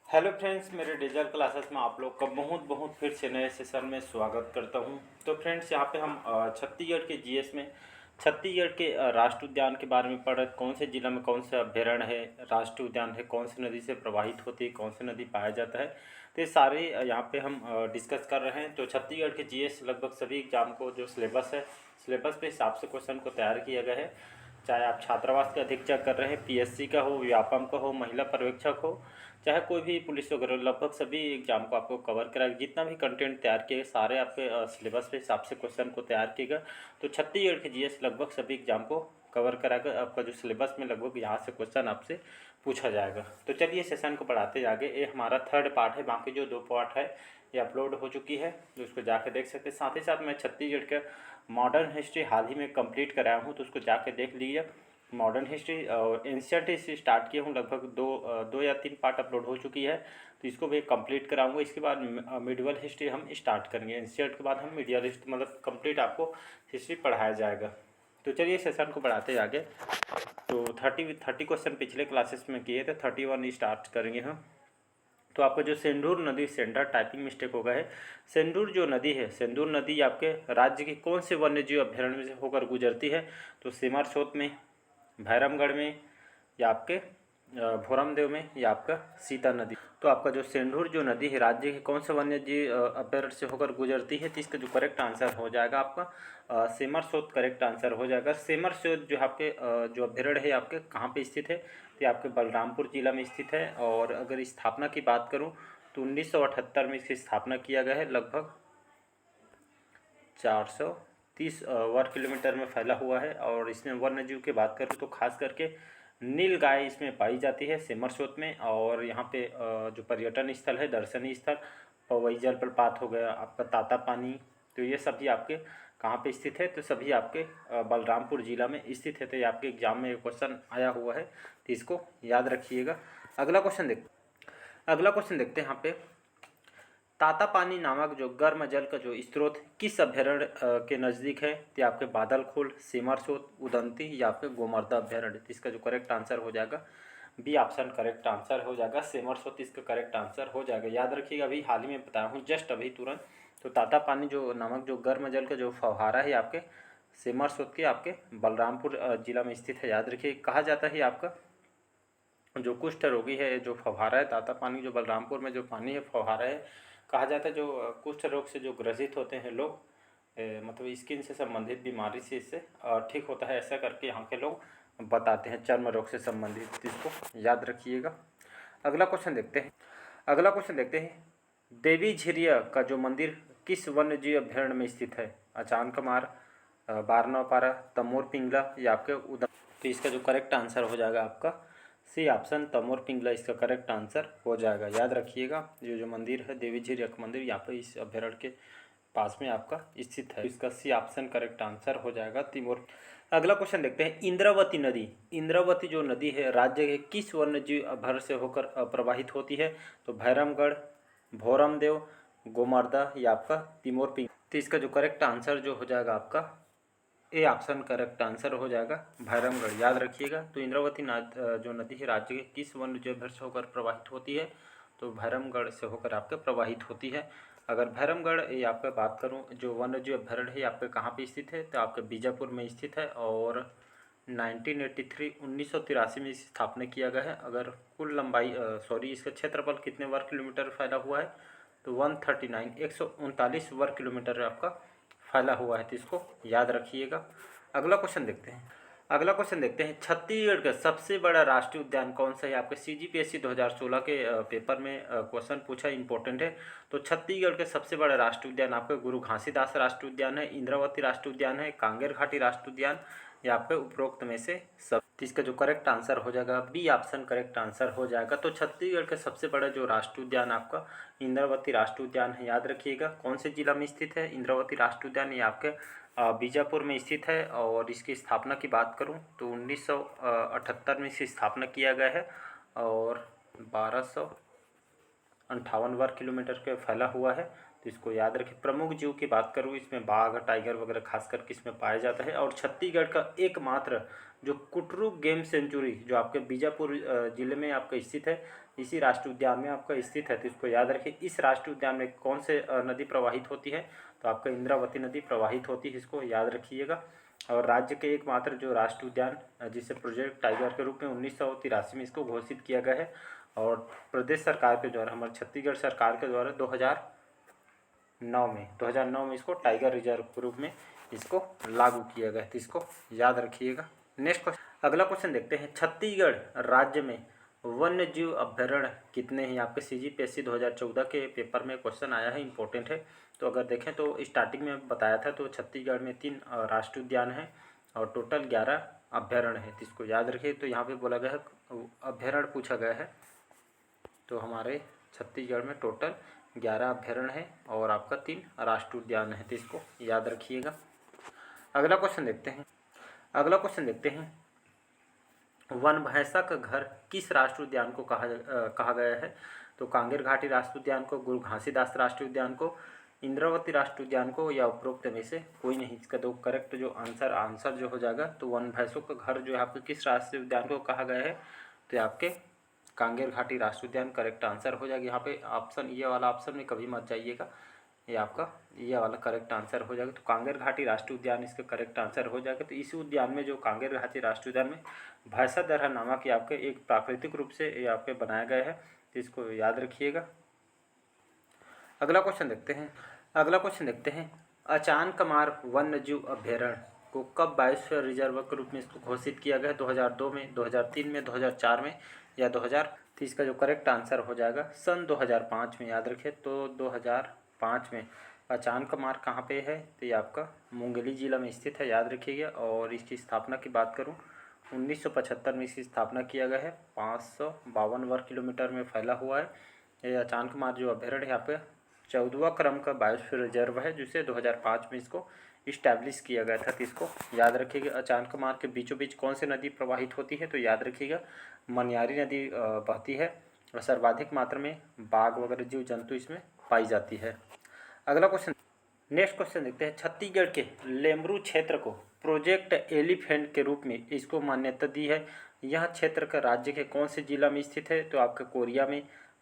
Hello friends, मेरे digital classes में आप लोग का बहुत बहुत फिर से नए सेशन में स्वागत करता हूं। तो फ्रेंड्स, यहाँ पे हम छत्तीसगढ़ के जीएस में छत्तीसगढ़ के राष्ट्रीय उद्यान के बारे में पढ़ रहे। कौन से जिला में कौन सा अभ्यारण्य है, राष्ट्रीय उद्यान है, कौन सी नदी से प्रवाहित होती है, कौन सी नदी पाया जाता है, तो ये सारे यहाँ पे हम डिस्कस कर रहे हैं। तो छत्तीसगढ़ के जीएस लगभग सभी एग्जाम को जो सिलेबस है, सिलेबस के हिसाब से क्वेश्चन को तैयार किया गया है। चाहे आप छात्रावास का अधीक्षक कर रहे हैं, पीएससी का हो, व्यापम का हो, महिला पर्यवेक्षक हो, चाहे कोई भी पुलिस वगैरह, लगभग सभी एग्जाम को आपको कवर कराएगा। जितना भी कंटेंट तैयार किए सारे आपके सिलेबस के हिसाब से क्वेश्चन को तैयार किएगा। तो छत्तीसगढ़ के जीएस लगभग सभी एग्जाम को कवर कराएगा। आपका जो सिलेबस में लगभग यहाँ से क्वेश्चन आपसे पूछा जाएगा। तो चलिए सेशन को पढ़ाते आगे। ये हमारा थर्ड पार्ट है, बाकी जो दो पार्ट है ये अपलोड हो चुकी है, तो उसको जाके देख सकते हैं। साथ ही साथ मैं छत्तीसगढ़ का मॉडर्न हिस्ट्री हाल ही में कंप्लीट कराया हूँ, तो उसको जाके देख लीजिए। मॉडर्न हिस्ट्री और एंशियंट हिस्ट्री स्टार्ट किया हूँ, लगभग दो या तीन पार्ट अपलोड हो चुकी है, तो इसको भी कंप्लीट कराऊंगा। इसके बाद मिडिवल हिस्ट्री हम स्टार्ट करेंगे। एंशियंट के बाद हम मिडिवल हिस्ट्री, मतलब कंप्लीट आपको हिस्ट्री पढ़ाया जाएगा। तो चलिए सेशन को बढ़ाते आगे। तो 30 क्वेश्चन पिछले क्लासेस में किए थे, 31 स्टार्ट करेंगे हम। तो आपका जो सिंदूर नदी, सेंटर टाइपिंग मिस्टेक होगा है। सिंदूर जो नदी है, सिंदूर नदी आपके राज्य के कौन से वन्यजीव अभ्यारण्य में से होकर गुजरती है? तो सिमरसोत में, भैरमगढ़ में, या आपके भोरमदेव में, या आपका सीता नदी। तो आपका जो सिंदूर जो नदी है राज्य के कौन से वन्यजीव अभ्यारण्य से होकर गुजरती है? तो इसका जो करेक्ट आंसर हो जाएगा आपका सिमरसोत करेक्ट आंसर हो जाएगा। सिमरसोत जो आपके जो अभ्यारण्य है आपके कहाँ पे स्थित है? तो ये आपके बलरामपुर जिला में स्थित है। और अगर स्थापना की बात करूँ तो 1978 में इसकी स्थापना किया गया है। लगभग 430 वर्ग किलोमीटर में फैला हुआ है। और इसमें वन्यजीव की बात करूँ तो खास करके नील गाय इसमें पाई जाती है सिमरसोत में। और यहाँ पे जो पर्यटन स्थल है, दर्शनीय स्थल, पवई जलप्रपात हो गया, आपका ताता पानी, तो ये सभी आपके कहाँ पे स्थित है? तो सभी आपके बलरामपुर जिला में स्थित है। तो ये आपके एग्जाम में क्वेश्चन आया हुआ है, तो इसको याद रखिएगा। अगला क्वेश्चन देखते हैं यहाँ पे। तातापानी नामक जो गर्म जल का जो स्रोत किस अभ्यारण्य के नज़दीक है? तो आपके बादलखोल, सिमरसोत, उदंती, या आपके गोमर्दा अभ्यारण्य। इसका जो करेक्ट आंसर हो जाएगा बी ऑप्शन करेक्ट आंसर हो जाएगा। सिमरसोत इसका करेक्ट आंसर हो जाएगा। याद रखिएगा, अभी हाल ही में बताया हूँ, जस्ट अभी तुरंत। तो तातापानी जो नामक जो गर्म जल का जो फव्वारा है आपके सिमरसोत के आपके बलरामपुर जिला में स्थित है। याद रखिए, कहा जाता है आपका जो कुष्ठ रोगी है, जो फव्वारा है तातापानी, जो बलरामपुर में जो पानी है फव्वारा है, कहा जाता है जो कुष्ठ रोग से जो ग्रसित होते हैं लोग, मतलब स्किन से संबंधित बीमारी से इससे ठीक होता है, ऐसा करके यहाँ के लोग बताते हैं, चर्म रोग से संबंधित। इसको याद रखिएगा। अगला क्वेश्चन देखते हैं। देवी झिरिया का जो मंदिर किस वन्यजीव अभ्यारण्य में स्थित है? अचानकमार, बारनौपारा, तमोर पिंगला, या आपके उदम। तो इसका जो करेक्ट आंसर हो जाएगा आपका सी ऑप्शन तमोर पिंगला, इसका करेक्ट आंसर हो जाएगा। याद रखिएगा, जो मंदिर है देवी झिरिया का मंदिर यहाँ पे इस अभ्यारण्य के पास में आपका स्थित है। इसका सी ऑप्शन करेक्ट आंसर हो जाएगा तिमोर। अगला क्वेश्चन देखते हैं। इंद्रावती नदी, इंद्रावती जो नदी है राज्य के किस वन्यजीव अभ्यारण्य से होकर प्रवाहित होती है? तो भैरमगढ़, भोरमदेव, गोमर्दा, या आपका तिमोर पिंग। तो इसका जो करेक्ट आंसर जो हो जाएगा आपका ए ऑप्शन करेक्ट आंसर हो जाएगा भैरमगढ़। याद रखिएगा। तो इंद्रावती जो नदी है राज्य के किस वन्यजीव अभ्यारण्य से होकर प्रवाहित होती है? तो भैरमगढ़ से होकर आपके प्रवाहित होती है। अगर भैरमगढ़ ये आपका बात करूं, जो वन्यजीव अभ्यारण्य है आपके कहाँ पे स्थित है? तो आपके बीजापुर में स्थित है। और 1983 में इसकी स्थापना किया गया है। अगर कुल लंबाई इसका क्षेत्रफल कितने वर्ग किलोमीटर फैला हुआ है? तो 139 वर्ग किलोमीटर आपका फैला हुआ है। तो इसको याद रखिएगा। अगला क्वेश्चन देखते हैं। छत्तीसगढ़ का सबसे बड़ा राष्ट्रीय उद्यान कौन सा है? आपके सीजीपीएससी 2016 के पेपर में क्वेश्चन पूछा, इंपॉर्टेंट है। तो छत्तीसगढ़ का सबसे बड़ा राष्ट्रीय उद्यान आपका गुरु घासीदास राष्ट्रीय उद्यान है, इंद्रावती राष्ट्रीय उद्यान है, कांगेर घाटी राष्ट्रीय उद्यान, या आपके उपरोक्त में से सब। तो इसका जो करेक्ट आंसर हो जाएगा बी ऑप्शन करेक्ट आंसर हो जाएगा। तो छत्तीसगढ़ का सबसे बड़ा जो राष्ट्रीय उद्यान आपका इंद्रावती राष्ट्रीय उद्यान है। याद रखिएगा, कौन से जिला में स्थित है इंद्रावती राष्ट्रीय उद्यान? ये आपके बीजापुर में स्थित है। और इसकी स्थापना की बात करूं तो 1978 में इसकी स्थापना किया गया है। और 1258 वर्ग किलोमीटर के फैला हुआ है। तो इसको याद रखें। प्रमुख जीव की बात करूँ, इसमें बाघ, टाइगर वगैरह खास करके इसमें पाया जाता है। और छत्तीसगढ़ का एकमात्र जो कुटरू गेम सेंचुरी जो आपके बीजापुर जिले में आपका स्थित है, इसी राष्ट्रीय उद्यान में आपका स्थित है। तो इसको याद रखिए। इस राष्ट्रीय उद्यान में कौन से नदी प्रवाहित होती है? तो आपका इंद्रावती नदी प्रवाहित होती है, इसको याद रखिएगा। और राज्य के एकमात्र जो राष्ट्रीय उद्यान जिसे प्रोजेक्ट टाइगर के रूप में 1983 में इसको घोषित किया गया है। और प्रदेश सरकार के द्वारा, हमारे छत्तीसगढ़ सरकार के द्वारा 2009 में इसको टाइगर रिजर्व के रूप में इसको लागू किया गया। तो इसको याद रखिएगा। नेक्स्ट क्वेश्चन, अगला क्वेश्चन देखते हैं। छत्तीसगढ़ राज्य में वन्य जीव अभ्यारण्य कितने हैं? आपके CGPSC 2014 के पेपर में क्वेश्चन आया है, इंपॉर्टेंट है। तो अगर देखें तो स्टार्टिंग में बताया था, तो छत्तीसगढ़ में 3 राष्ट्रीय उद्यान हैं और टोटल 11 अभ्यारण्य है। तो इसको याद रखिए। तो यहाँ पे बोला गया है, अभ्यारण्य पूछा गया है, तो हमारे छत्तीसगढ़ में टोटल 11 अभ्यारण्य है और आपका 3 राष्ट्रीय उद्यान है। तो इसको याद रखिएगा। अगला क्वेश्चन देखते हैं। वन भैंसा का घर किस राष्ट्रीय उद्यान को कहा गया है? तो कांगेर घाटी राष्ट्रीय उद्यान को, गुरु घासीदास राष्ट्रीय उद्यान को, इंद्रावती राष्ट्रीय उद्यान को, या उपरोक्त में से कोई नहीं। इसका दो करेक्ट जो आंसर जो हो जाएगा, तो वन भैंसों का घर जो है आपके किस राष्ट्रीय उद्यान को कहा गया है? तो आपके कांगेर घाटी राष्ट्रीय उद्यान करेक्ट आंसर हो जाएगा। यहाँ पे ऑप्शन, ये वाला ऑप्शन में कभी मत जाइएगा, ये आपका ये वाला करेक्ट आंसर हो जाएगा। तो कांगेर घाटी राष्ट्रीय उद्यान इसका करेक्ट आंसर हो जाएगा। तो इसी उद्यान में, जो कांगेर घाटी राष्ट्रीय उद्यान में भैंसादर्रा नामक आपके एक प्राकृतिक रूप से ये आपके बनाया गया है। तो इसको याद रखिएगा। अगला क्वेश्चन देखते हैं। अचानकमार वन्य जीव अभ्यारण्य को कब बायोस्फीयर रिजर्व के रूप में इसको घोषित किया गया? 2002 में, 2003 में, 2004 में, या 2030 का जो करेक्ट आंसर हो जाएगा सन 2005 में। याद रखिए। तो 2005 में अचानकमार कहाँ पे है? तो ये आपका मुंगेली जिला में स्थित है, याद रखिएगा। और इसकी स्थापना की बात करूँ, 1975 में इसकी स्थापना किया गया है। 552 वर्ग किलोमीटर में फैला हुआ है। ये अचानकमार जो अभ्यारण्य है यहाँ पे 14वां क्रम का बायोस्फीयर रिजर्व है, जिसे 2005 में इसको इस्टेब्लिश किया गया था। तो इसको याद रखिएगा। अचानकमार के बीचों बीच कौन सी नदी प्रवाहित होती है? तो याद रखिएगा, मनियारी नदी बहती है और सर्वाधिक मात्रा में बाघ वगैरह जीव जंतु इसमें पाई जाती है। अगला क्वेश्चन, नेक्स्ट क्वेश्चन देखते हैं। छत्तीसगढ़ के लेमरू क्षेत्र को प्रोजेक्ट एलिफेंट के रूप में इसको मान्यता दी है। यह क्षेत्र का राज्य के कौन से जिला में स्थित है? तो आपके कोरिया में,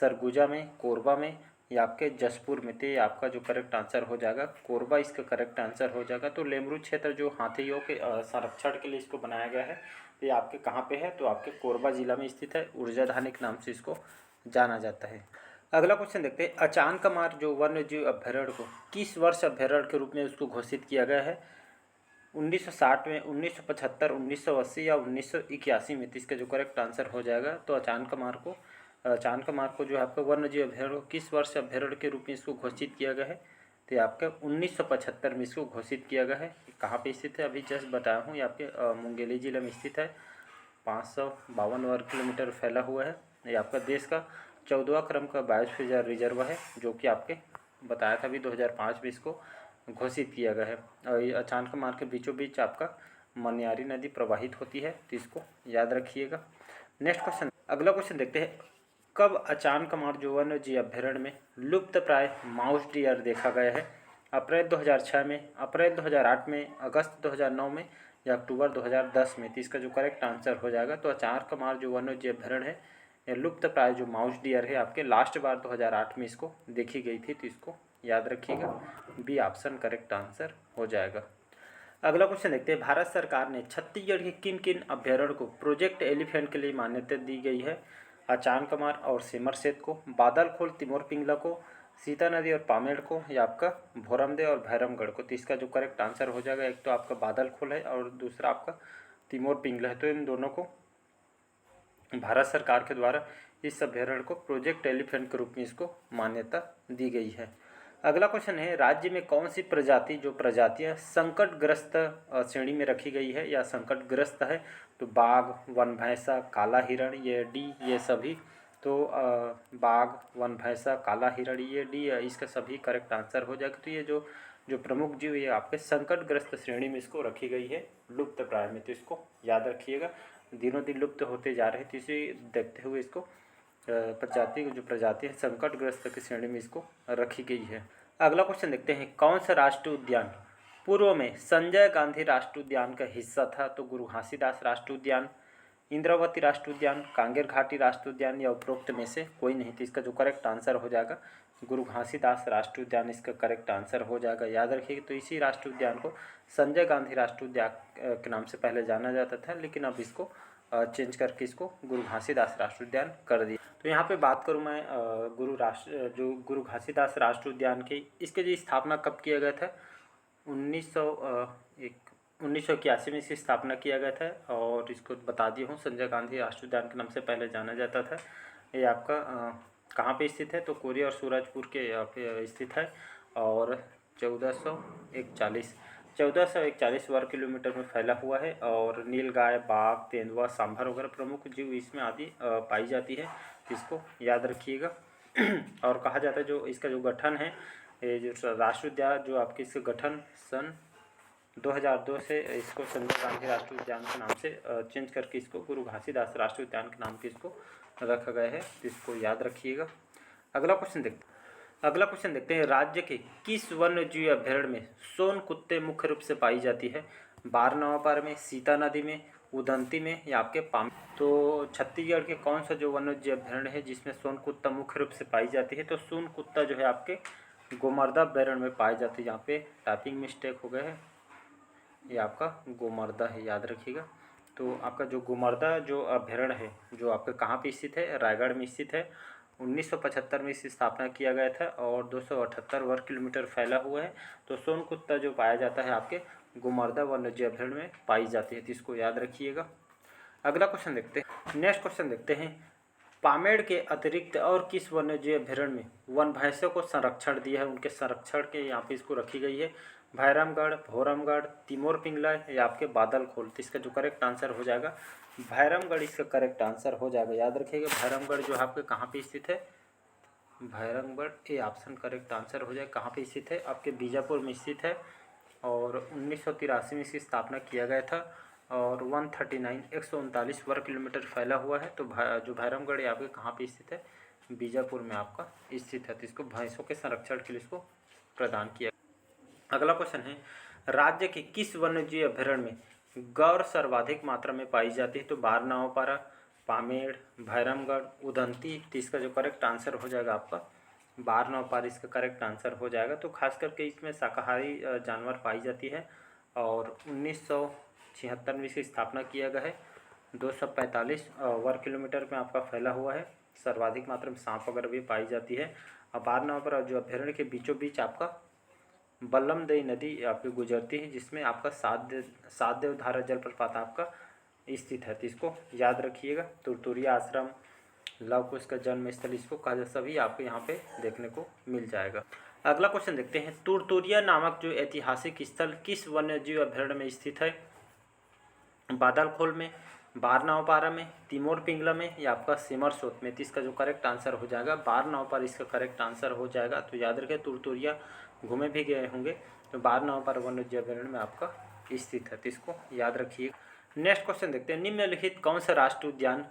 सरगुजा में, कोरबा में, या आपके जसपुर में। तो ये आपका जो करेक्ट आंसर हो जाएगा कोरबा, इसका करेक्ट आंसर हो जाएगा। तो लेमरू क्षेत्र जो हाथियों के संरक्षण के लिए इसको बनाया गया है, तो ये आपके कहाँ पे है? तो आपके कोरबा जिला में स्थित है। ऊर्जाधानी के नाम से इसको जाना जाता है। अगला क्वेश्चन देखते हैं। अचानकमार जो वन्य जीव अभ्यारण्य को किस वर्ष अभ्यारण्य के रूप में उसको घोषित किया गया है? 1960 में, 1975, 1980 या 1981 में। तो इसका जो करेक्ट आंसर हो जाएगा, तो अचानकमार को जो है आपका वन्य जीव अभ्यारण्य किस वर्ष अभ्यारण्य के रूप में इसको घोषित किया गया है? तो आपका 1975 में इसको घोषित किया गया है। कहाँ पे स्थित है? अभी जस्ट बताया हूँ, ये आपके मुंगेली जिले में स्थित है। 552 वर्ग किलोमीटर फैला हुआ है। ये आपका देश का 14वां क्रम का बायोस्फीयर रिजर्व है, जो कि आपके बताया था अभी 2005 में इसको घोषित किया गया है। और ये अचानकमार के बीचों बीच आपका मनियारी नदी प्रवाहित होती है। तो इसको याद रखिएगा। नेक्स्ट क्वेश्चन, अगला क्वेश्चन देखते हैं। कब अचानकमार जो वन्य जीव अभ्यारण्य में लुप्त प्राय माउस डियर देखा गया है? अप्रैल 2006 में, अप्रैल 2008 में, अगस्त 2009 में, या अक्टूबर 2010 में। तो इसका जो करेक्ट आंसर हो जाएगा, तो अचानकमार जो वन्य जीव अभ्यारण्य है, ये लुप्त प्राय जो माउस डियर है आपके लास्ट बार 2008 में इसको देखी गई थी। तो इसको याद रखिएगा। बी ऑप्शन करेक्ट आंसर हो जाएगा। अगला क्वेश्चन देखते हैं। भारत सरकार ने छत्तीसगढ़ के किन किन अभ्यारण्य को प्रोजेक्ट एलिफेंट के लिए मान्यता दी गई है? अचानकमार और सिमरसेत को, बादलखोल तिमोर पिंगला को, सीता नदी और पामेड़ को, या आपका भोरमदेव और भैरमगढ़ को। तो इसका जो करेक्ट आंसर हो जाएगा, एक तो आपका बादलखोल है और दूसरा आपका तिमोर पिंगला है। तो इन दोनों को भारत सरकार के द्वारा इस अभ्यारण्य को प्रोजेक्ट एलिफेंट के रूप में इसको मान्यता दी गई है। अगला क्वेश्चन है। राज्य में कौन सी प्रजातियां संकटग्रस्त श्रेणी में रखी गई है या संकटग्रस्त है? तो बाघ, वन भैंसा, काला हिरण, ये डी, ये सभी। तो बाघ, वन भैंसा, काला हिरण, ये डी, इसका सभी करेक्ट आंसर हो जाएगा। तो ये जो प्रमुख जीव ये आपके संकटग्रस्त श्रेणी में इसको रखी गई है, लुप्त प्राय में। तो इसको याद रखिएगा। दिनों दिन लुप्त होते जा रहे हैं, तो इसे देखते हुए इसको प्रजाति है संकटग्रस्त की श्रेणी में इसको रखी गई है। अगला क्वेश्चन देखते हैं। कौन सा राष्ट्रीय उद्यान पूर्व में संजय गांधी राष्ट्रीय उद्यान का हिस्सा था, तो गुरु घासीदास राष्ट्रीय उद्यान, इंद्रावती राष्ट्रीय उद्यान, कांगेर घाटी राष्ट्रीय उद्यान या उपरोक्त में से कोई नहीं। तो इसका जो करेक्ट आंसर हो जाएगा गुरु घासीदास राष्ट्रीय उद्यान इसका करेक्ट आंसर हो जाएगा। याद रखिए। तो इसी राष्ट्रीय उद्यान को संजय गांधी राष्ट्रीय उद्यान के नाम से पहले जाना जाता था, लेकिन अब इसको चेंज करके इसको गुरु घासीदास राष्ट्रीय उद्यान कर दिया। तो यहाँ पे बात करूँ मैं गुरु घासीदास राष्ट्रीय उद्यान की, इसके जो स्थापना कब किया गया था, 1981 में इसकी स्थापना किया गया था। और इसको बता दिया हूँ, संजय गांधी राष्ट्रीय उद्यान के नाम से पहले जाना जाता था। ये आपका कहाँ पे स्थित है, तो कोरिया और सूरजपुर के यहाँ पे स्थित है। और 1441 वर्ग किलोमीटर में फैला हुआ है। और नीलगाय, बाघ, तेंदुआ, सांभर वगैरह प्रमुख जीव इसमें आदि पाई जाती है। इसको याद रखिएगा। और कहा जाता है जो इसका जो गठन है, ये जो राष्ट्रीय उद्यान जो आपके इसका गठन सन 2002 से इसको संजय गांधी राष्ट्रीय उद्यान के नाम से चेंज करके इसको गुरु घासीदास राष्ट्रीय उद्यान के नाम से इसको रखा गया है। तो इसको याद रखिएगा। अगला क्वेश्चन देखते हैं। राज्य के किस वन्य जीव अभ्यारण्य में सोन कुत्ते मुख्य रूप से पाई जाती है? बारनवापार में, सीता नदी में, उदंती में या आपके पाम। तो छत्तीसगढ़ के कौन सा जो वन्य जीव अभ्यारण्य है जिसमें सोन कुत्ता मुख्य रूप से पाई जाती है? तो सोन कुत्ता जो है आपके गोमर्दा अभ्यारण्य में पाई जाती है। यहाँ पे टाइपिंग मिस्टेक हो गया है, ये आपका गोमर्दा है, याद रखिएगा। तो आपका जो गोमर्दा जो अभ्यारण्य है जो आपका कहाँ पे स्थित है, रायगढ़ में स्थित है। 1975 में इसकी स्थापना किया गया था और 278 वर्ग किलोमीटर फैला हुआ है। तो सोन कुत्ता जो पाया जाता है आपके गोमर्दा वन्यजीव अभ्यारण्य में पाई जाती है। तो इसको याद रखिएगा। अगला क्वेश्चन देखते हैं। नेक्स्ट क्वेश्चन देखते हैं। पामेड़ के अतिरिक्त और किस वन्यजीव अभ्यारण्य में वन भैंसों को संरक्षण दिया है? उनके संरक्षण के यहाँ पे इसको रखी गई है। भैरमगढ़, भोरमगढ़, तिमोर पिंगला या आपके बादल खोल। तो इसका जो करेक्ट आंसर हो जाएगा भैरमगढ़ इसका करेक्ट आंसर हो जाएगा। याद रखिएगा। भैरमगढ़ जो आपके कहाँ पे स्थित है? Bhairamgarh A option correct answer हो जाए। कहाँ पे स्थित है? आपके बीजापुर में स्थित है। और 1983 में इसकी स्थापना किया गया था। और 139 वर्ग किलोमीटर फैला हुआ है। तो जो भैरमगढ़ यहाँ पे कहाँ पे स्थित है? बीजापुर में आपका स्थित है। तो इसको भैंसों के संरक्षण के लिए इसको प्रदान किया। अगला क्वेश्चन है। राज्य के किस वन्यजीव अभ्यारण्य में गौर सर्वाधिक मात्रा में पाई जाती है? तो बारनवापारा, पामेड़, भैरमगढ़, उदंती। तो इसका जो करेक्ट आंसर हो जाएगा आपका बारनवापारा इसका करेक्ट आंसर हो जाएगा। तो खास करके इसमें शाकाहारी जानवर पाई जाती है। और 1976 में इसकी स्थापना किया गया है। 245 वर्ग किलोमीटर में आपका फैला हुआ है। सर्वाधिक मात्रा में सांप वगैरह भी पाई जाती है। और बारनवापारा जो अभ्यारण्य के बीचों बीच आपका बल्लमदई नदी आपकी गुजरती है, जिसमें आपका सात देव धारा जलप्रपात आपका स्थित है। तो इसको याद रखिएगा। तुरतुरिया आश्रम, लव कुश का जन्म स्थल इसको कहा जाता, सभी आपको यहाँ पे देखने को मिल जाएगा। अगला क्वेश्चन देखते हैं। तुरतुरिया नामक जो ऐतिहासिक स्थल किस वन्यजीव अभ्यारण्य में स्थित है? बादलखोल में, बारनवापारा में, तिमोर पिंगला में या आपका सिमरसोत में। तो इसका जो करेक्ट आंसर हो जाएगा बारनवापारा इसका करेक्ट आंसर हो जाएगा। तो याद रखें तुरतुरिया घूमे भी गए होंगे। तो बारनवापारा वन्यजीव अभ्यारण्य में आपका स्थित है। तो इसको याद रखिए। नेक्स्ट क्वेश्चन देखते हैं। निम्नलिखित कौन सा राष्ट्रीय उद्यान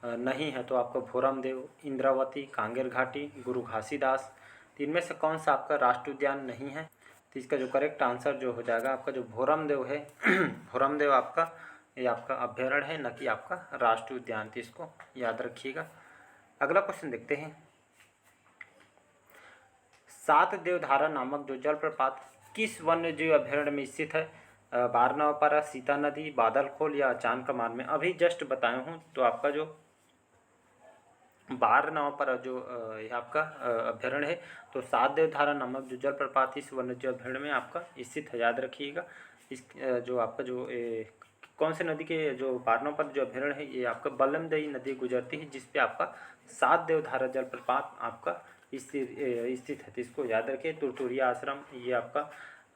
नहीं है? तो आपका भोरमदेव, इंद्रावती, कांगेर घाटी, गुरु घासीदास। तो इनमें से कौन सा आपका राष्ट्रीय उद्यान नहीं है? तो इसका जो करेक्ट आंसर जो हो जाएगा आपका जो भोरमदेव है भोरमदेव आपका ये आपका अभ्यारण्य है, न कि आपका राष्ट्रीय उद्यान। तो इसको याद रखिएगा। अगला क्वेश्चन देखते हैं। सात देवधारा नामक जो जलप्रपात किस वन्यजीव अभ्यारण्य में स्थित है? बारनवापारा, सीता नदी, बादलखोल या चांदकमान में। अभी जस्ट बताया हूँ। तो आपका जो बारनवापारा जो आपका अभ्यारण्य है, तो सात देवधारा नामक जो जलप्रपात इस वन्यजीव अभ्यारण्य में आपका स्थित है। याद रखिएगा। इस जो आपका जो कौन से नदी के जो बारनवापारा जो अभ्यारण्य है, ये आपका बल्लमदई नदी गुजरती है, जिसपे आपका सात देवधारा जलप्रपात आपका स्थित है। तो इसको याद रखें। तुरतुरिया आश्रम, ये आपका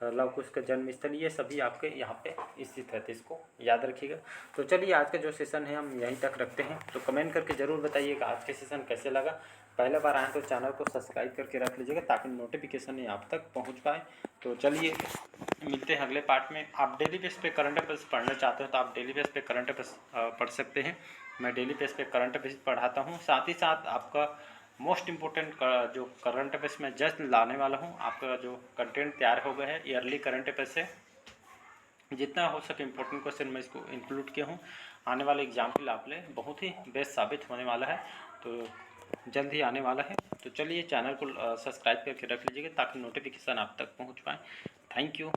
लव कुश का जन्म स्थल, ये सभी आपके यहाँ पे स्थित है। तो इसको याद रखिएगा। तो चलिए आज का जो सेशन है हम यहीं तक रखते हैं। तो कमेंट करके ज़रूर बताइएगा आज के सेशन कैसे लगा। पहले बार आए तो चैनल को सब्सक्राइब करके रख लीजिएगा ताकि नोटिफिकेशन आप तक पहुँच पाए। तो चलिए मिलते हैं अगले पार्ट में। आप डेली बेस पे करंट अफेयर्स पढ़ना चाहते हो तो आप डेली बेस पे करंट अफेयर्स पढ़ सकते हैं। मैं डेली बेस पे करंट अफेयर्स पढ़ाता हूँ। साथ ही साथ आपका मोस्ट इम्पोर्टेंट जो करंट अफेयर्स में जस्ट लाने वाला हूँ, आपका जो कंटेंट तैयार हो गया है ईयरली करंट अफेयर्स से, जितना हो सके इम्पोर्टेंट क्वेश्चन मैं इसको इंक्लूड किया हूँ। आने वाले एग्जाम के लिए आप लिए बहुत ही बेस्ट साबित होने वाला है, तो जल्द ही आने वाला है। तो चलिए चैनल को सब्सक्राइब करके रख लीजिएगा ताकि नोटिफिकेशन आप तक पहुँच पाए। Thank you.